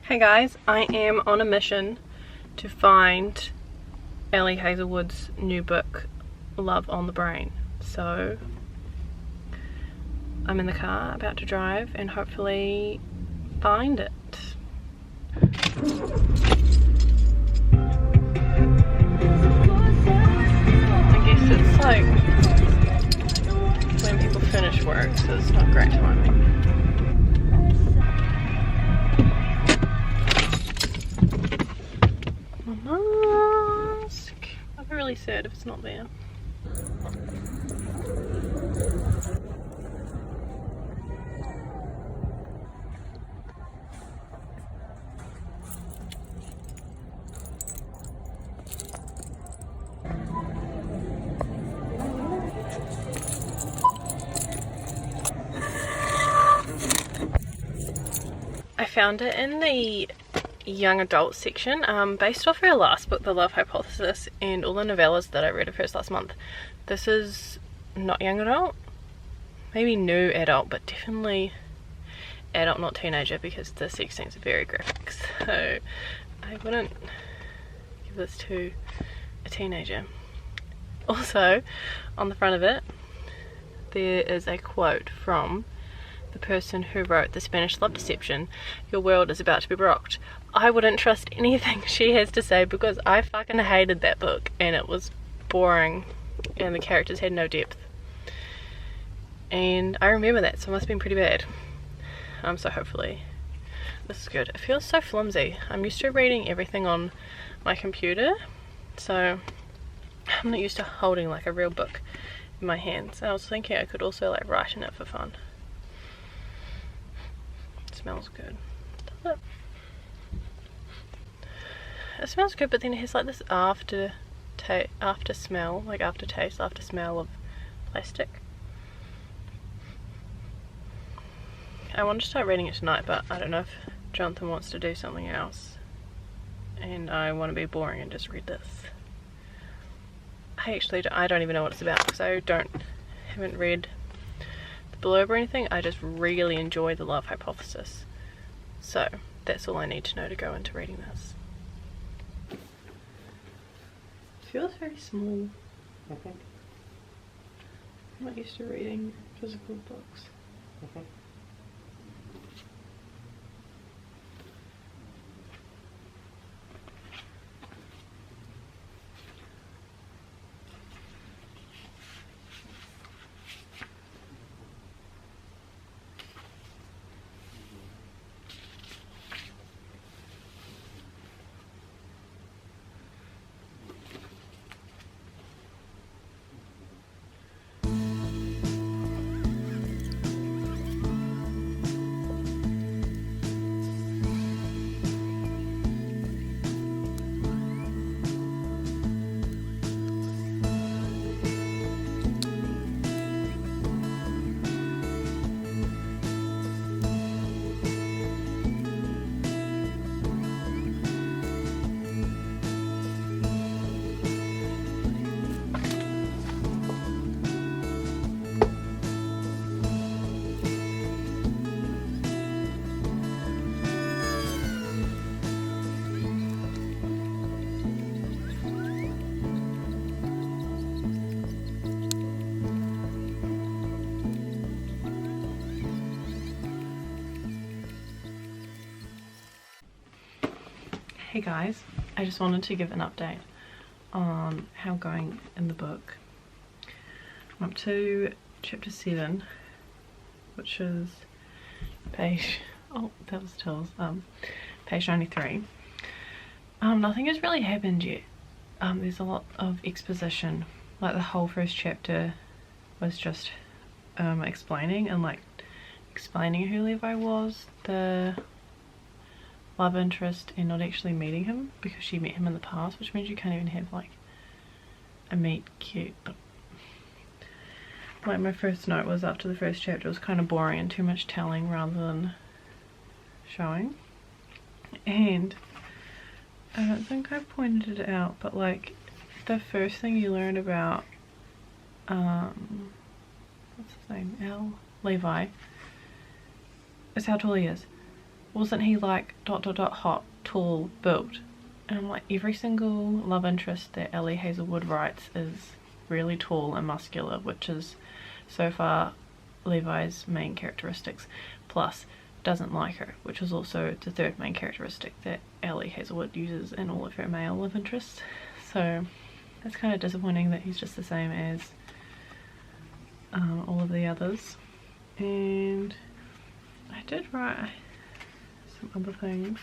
Hey guys, I am on a mission to find Ellie Hazelwood's new book, Love on the Brain. So I'm in the car about to drive and hopefully find it. I guess it's like when people finish work, so it's not great timing. Mask. I'll be really sad if it's not there. I found it in the young adult section, based off her last book, The Love Hypothesis, and all the novellas that I read of hers last month. This is not young adult, maybe new adult, but definitely adult, not teenager, because the sex scenes are very graphic, so I wouldn't give this to a teenager. Also, on the front of it, there is a quote from the person who wrote The Spanish Love Deception: "Your world is about to be rocked." I wouldn't trust anything she has to say because I fucking hated that book and it was boring and the characters had no depth. And I remember that, so it must have been pretty bad. So hopefully this is good. It feels so flimsy. I'm used to reading everything on my computer, so I'm not used to holding like a real book in my hands. I was thinking I could also like write in it for fun. It smells good. Does it? It smells good, but then it has like this after smell of plastic. I want to start reading it tonight, but I don't know if Jonathan wants to do something else and I want to be boring and just read this. I don't even know what it's about because I haven't read the blurb or anything. I just really enjoy The Love Hypothesis, so that's all I need to know to go into reading this. It feels very small. I'm not used to reading physical books. Hey guys, I just wanted to give an update on how I'm going in the book. I'm up to chapter 7, which is page, oh that was Tills, page 93. Nothing has really happened yet. There's a lot of exposition, like the whole first chapter was just explaining who Levi was, the love interest, and not actually meeting him because she met him in the past, which means you can't even have like a meet cute. But like my first note was after the first chapter was kind of boring and too much telling rather than showing. And I don't think I pointed it out, but like the first thing you learn about what's his name, Levi, is how tall he is. wasn't he like ... hot, tall, built? And I'm like, every single love interest that Ellie Hazelwood writes is really tall and muscular, which is so far Levi's main characteristics, plus doesn't like her, which is also the third main characteristic that Ellie Hazelwood uses in all of her male love interests. So that's kind of disappointing that he's just the same as all of the others. And I did write some other things.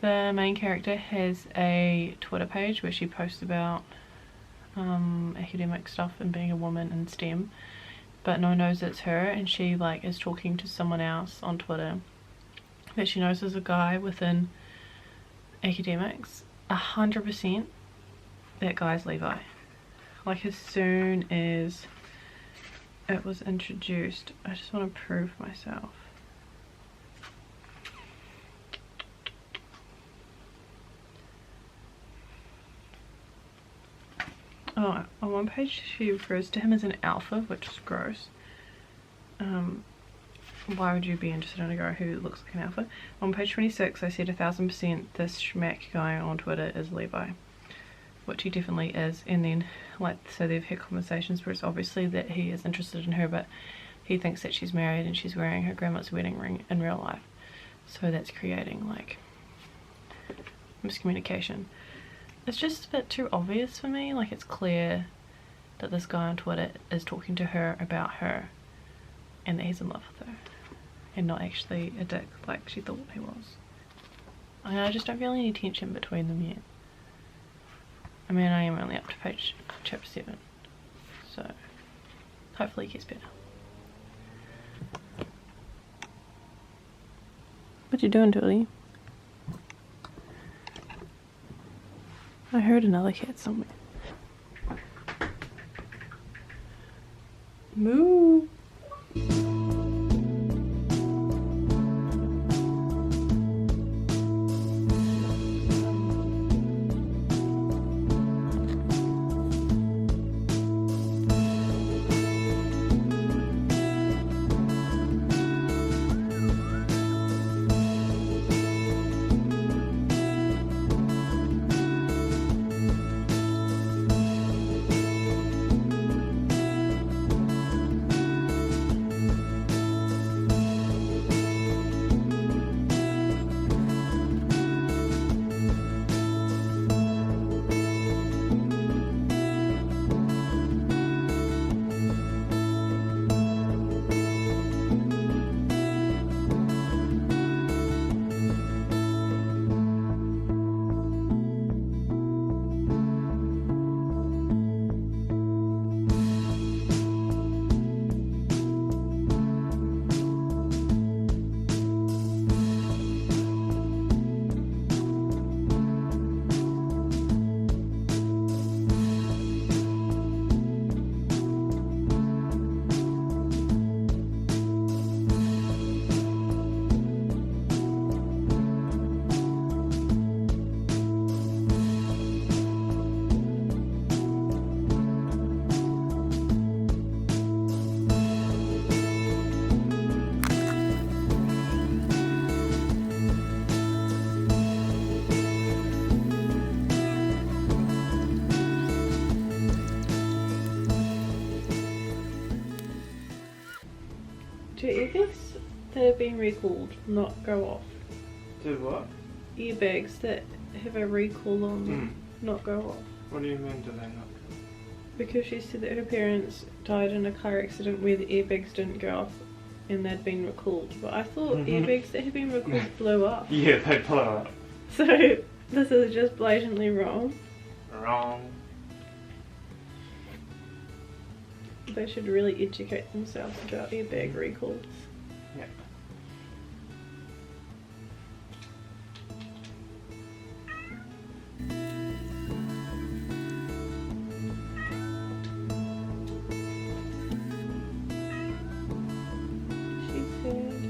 The main character has a Twitter page where she posts about academic stuff and being a woman in STEM, but no one knows it's her, and she like is talking to someone else on Twitter that she knows is a guy within academics. 100% that guy's Levi. Like, as soon as it was introduced, I just want to prove myself. Oh, on one page she refers to him as an alpha, which is gross. Why would you be interested in a guy who looks like an alpha? On page 26 I said 1000% this schmack guy on Twitter is Levi, which he definitely is. And then, like, so they've had conversations where it's obviously that he is interested in her, but he thinks that she's married and she's wearing her grandma's wedding ring in real life, so that's creating like miscommunication. It's just a bit too obvious for me. Like, it's clear that this guy on Twitter is talking to her about her and that he's in love with her and not actually a dick like she thought he was. And I just don't feel any tension between them yet. I mean, I am only up to page chapter 7, so hopefully it gets better. What you doing, Julie? I heard another cat somewhere. Moo! Do airbags that have been recalled not go off? Do what? Airbags that have a recall on them not go off. What do you mean, do they not? Because she said that her parents died in a car accident where the airbags didn't go off and they'd been recalled. But I thought airbags that had been recalled blew up. Yeah, they blow up. So this is just blatantly wrong. Wrong. They should really educate themselves about airbag recalls. Yeah. She said...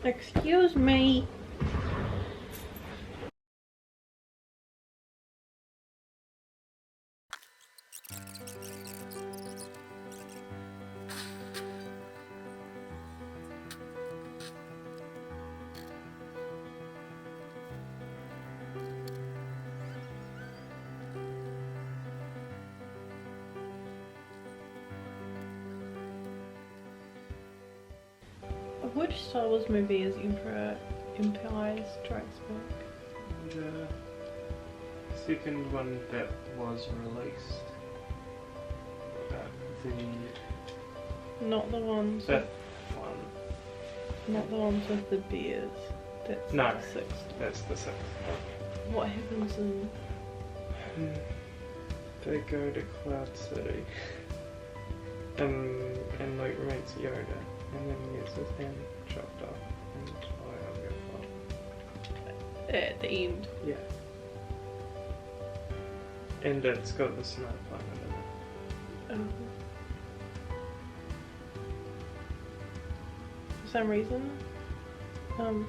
Excuse me. Which Star Wars movie is Empire Strikes Back? The second one that was released. Not the ones. That one. Not the ones with the bears. That's No, the sixth. that's the sixth. What happens in? They go to Cloud City. And Luke meets Yoda, and then he gets his hand chopped off, and I don't give a fuck. At the end. Yeah. And it's got the snow planet in it. For some reason,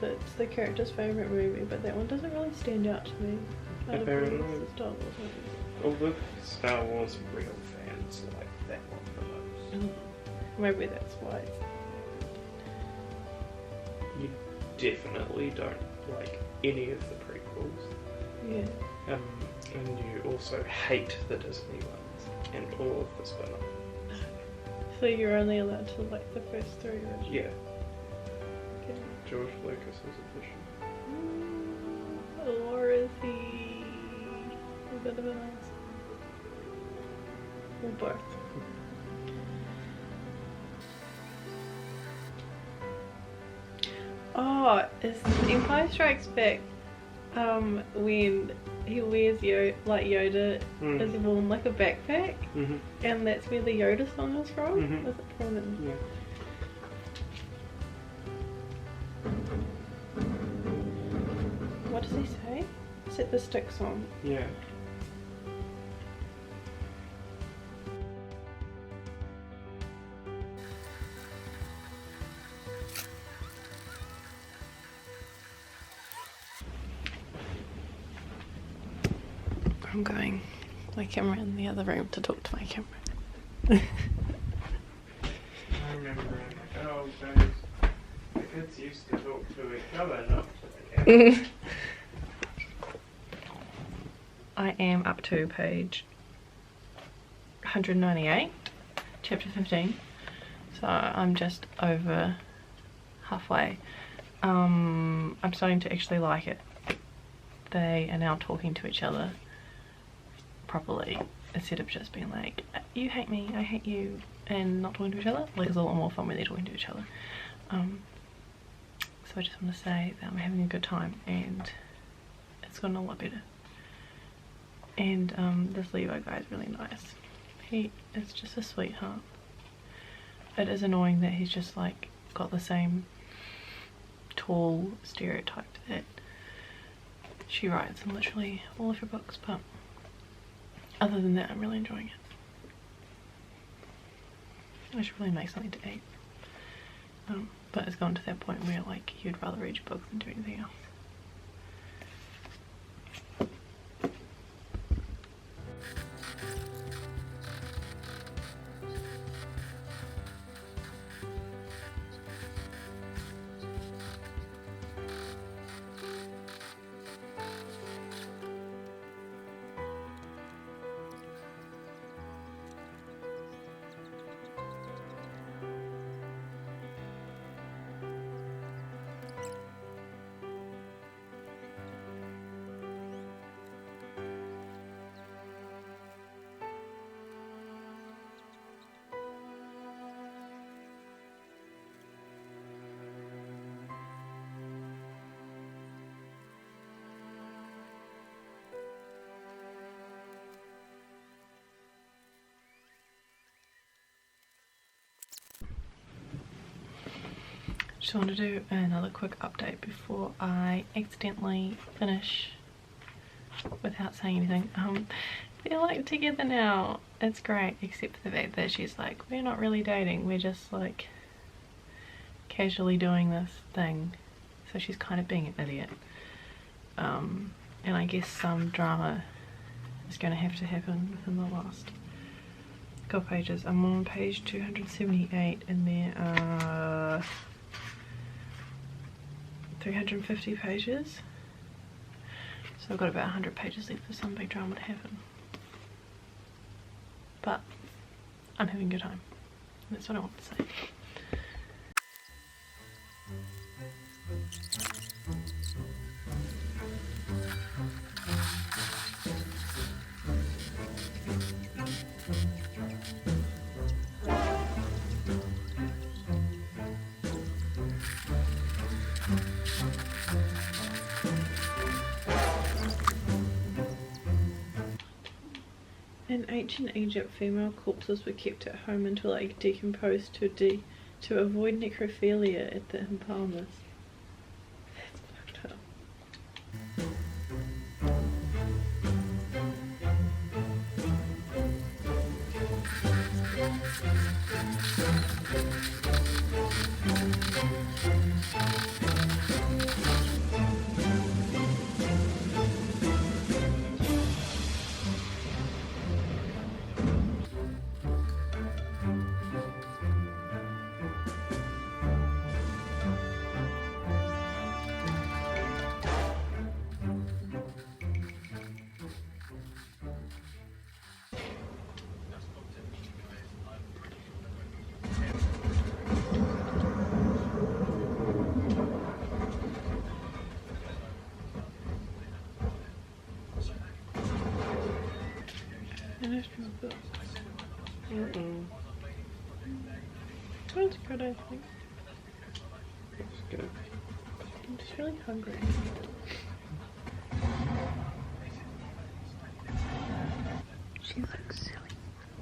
that's the character's favourite movie, but that one doesn't really stand out to me. Apparently. The Star Wars movies. All the Star Wars real fans like that one the most. Maybe that's why. You definitely don't like any of the prequels. Yeah. And you also hate the Disney ones and all of the spin-offs. So you're only allowed to like the first three originals? Yeah, Okay. George Lucas's edition. Or is he a bit of an ass? Or both? Oh, is Empire Strikes Back when he wears Yoda is worn like a backpack, and that's where the Yoda song is from? Is it from it? Yeah. What does he say? Is it the stick song? Yeah. I'm going my camera in the other room to talk to my camera. I remember in the old days, the kids used to talk to each other, not to the camera. I am up to page 198, chapter 15, so I'm just over halfway. I'm starting to actually like it. They are now talking to each other properly instead of just being like, you hate me, I hate you, and not talking to each other. Like, it's a lot more fun when they're talking to each other. So I just want to say that I'm having a good time and it's gotten a lot better. And this Levi guy is really nice. He is just a sweetheart. It is annoying that he's just like got the same tall stereotype that she writes in literally all of her books, but other than that I'm really enjoying it. I should really make something to eat. But it's gone to that point where like you'd rather read your books than do anything else. Just want to do another quick update before I accidentally finish without saying anything. They're like together now. It's great, except for the fact that she's like, we're not really dating, we're just like casually doing this thing so she's kind of being an idiot. And I guess some drama is going to have to happen within the last couple pages. I'm on page 278 and there are 350 pages. So I've got about 100 pages left for some big drama to happen. But I'm having a good time. That's what I want to say. In ancient Egypt, female corpses were kept at home until they decomposed to avoid necrophilia at the empalement. That's fucked up. That's good, I think. That's good. I'm just really hungry. She looks silly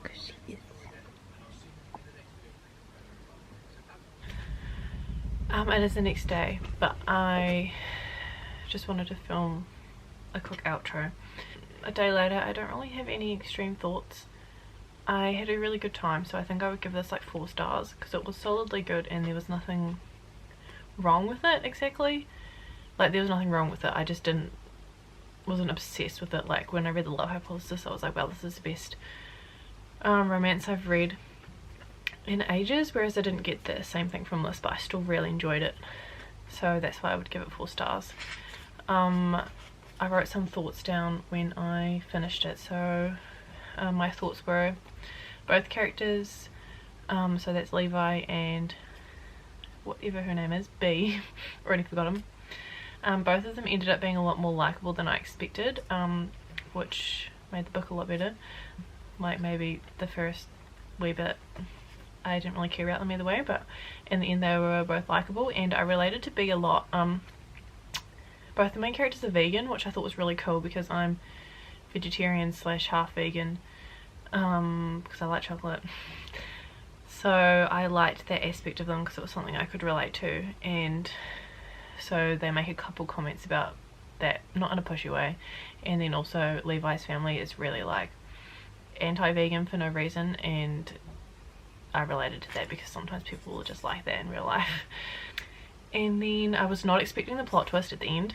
because she is. It is the next day, but I just wanted to film a quick outro. A day later, I don't really have any extreme thoughts. I had a really good time, so I think I would give this like 4 stars because it was solidly good and there was nothing wrong with it exactly. Like there was nothing wrong with it, I just wasn't obsessed with it. Like when I read The Love Hypothesis I was like, wow, this is the best romance I've read in ages, whereas I didn't get the same thing from this, but I still really enjoyed it, so that's why I would give it 4 stars. I wrote some thoughts down when I finished it, so my thoughts were both characters, so that's Levi and whatever her name is, B, already forgot him. Both of them ended up being a lot more likable than I expected, which made the book a lot better. Like maybe the first wee bit I didn't really care about them either way, but in the end they were both likable and I related to B a lot. Both the main characters are vegan, which I thought was really cool because I'm vegetarian / half vegan, because I like chocolate. So I liked that aspect of them because it was something I could relate to, and so they make a couple comments about that, not in a pushy way. And then also Levi's family is really like anti-vegan for no reason, and I related to that because sometimes people are just like that in real life. And then I was not expecting the plot twist at the end.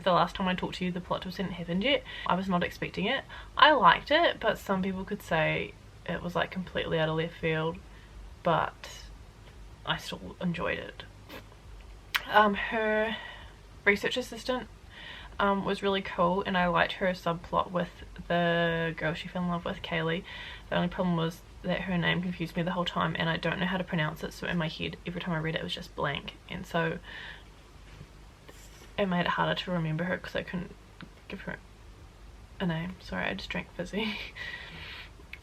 The last time I talked to you, the plot twist hadn't happened yet. I was not expecting it. I liked it, but some people could say it was like completely out of left field, but I still enjoyed it. Her research assistant was really cool, and I liked her subplot with the girl she fell in love with, Kaylee. The only problem was that her name confused me the whole time and I don't know how to pronounce it, so in my head every time I read it, it was just blank, and so it made it harder to remember her because I couldn't give her a name. Sorry, I just drank fizzy.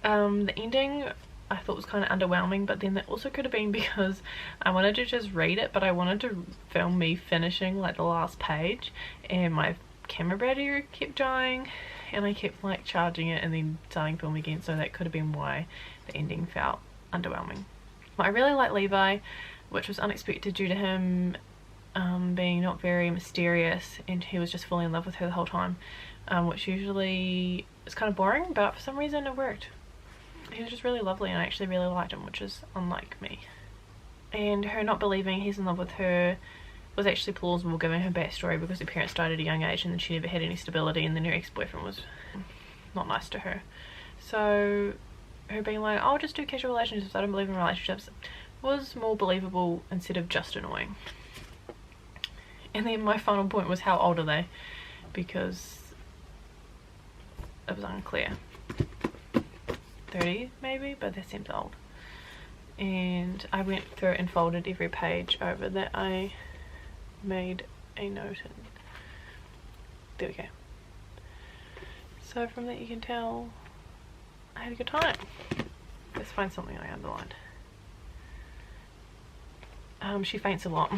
The ending I thought was kind of underwhelming, but then that also could have been because I wanted to just read it, but I wanted to film me finishing like the last page, and my camera battery kept dying and I kept like charging it and then starting film again, so that could have been why the ending felt underwhelming. I really like Levi, which was unexpected due to him being not very mysterious, and he was just fully in love with her the whole time, which usually is kind of boring, but for some reason it worked. He was just really lovely and I actually really liked him, which is unlike me. And her not believing he's in love with her was actually plausible given her backstory, because her parents died at a young age and then she never had any stability, and then her ex-boyfriend was not nice to her. So her being like, I'll just do casual relationships, I don't believe in relationships, was more believable instead of just annoying. And then my final point was, how old are they? Because it was unclear. 30 maybe, but that seems old. And I went through and folded every page over that I made a note in. There we go. So from that you can tell I had a good time. Let's find something I underlined. She faints a lot,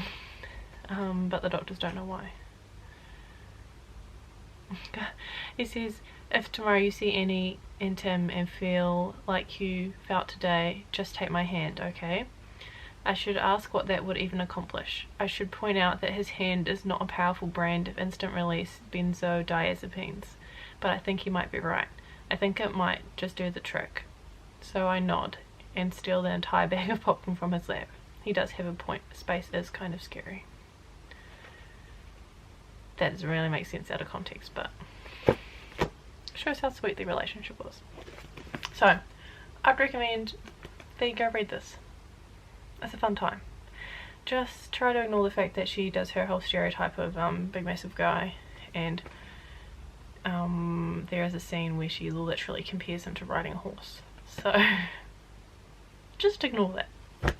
but the doctors don't know why. It says, if tomorrow you see Annie and Tim and feel like you felt today, just take my hand, okay? I should ask what that would even accomplish. I should point out that his hand is not a powerful brand of instant release benzodiazepines, but I think he might be right. I think it might just do the trick. So I nod and steal the entire bag of popcorn from his lap. He does have a point. Space is kind of scary. That doesn't really make sense out of context, but shows how sweet the relationship was. So I'd recommend that you go read this. It's a fun time. Just try to ignore the fact that she does her whole stereotype of big massive guy, and there is a scene where she literally compares him to riding a horse. So just ignore that.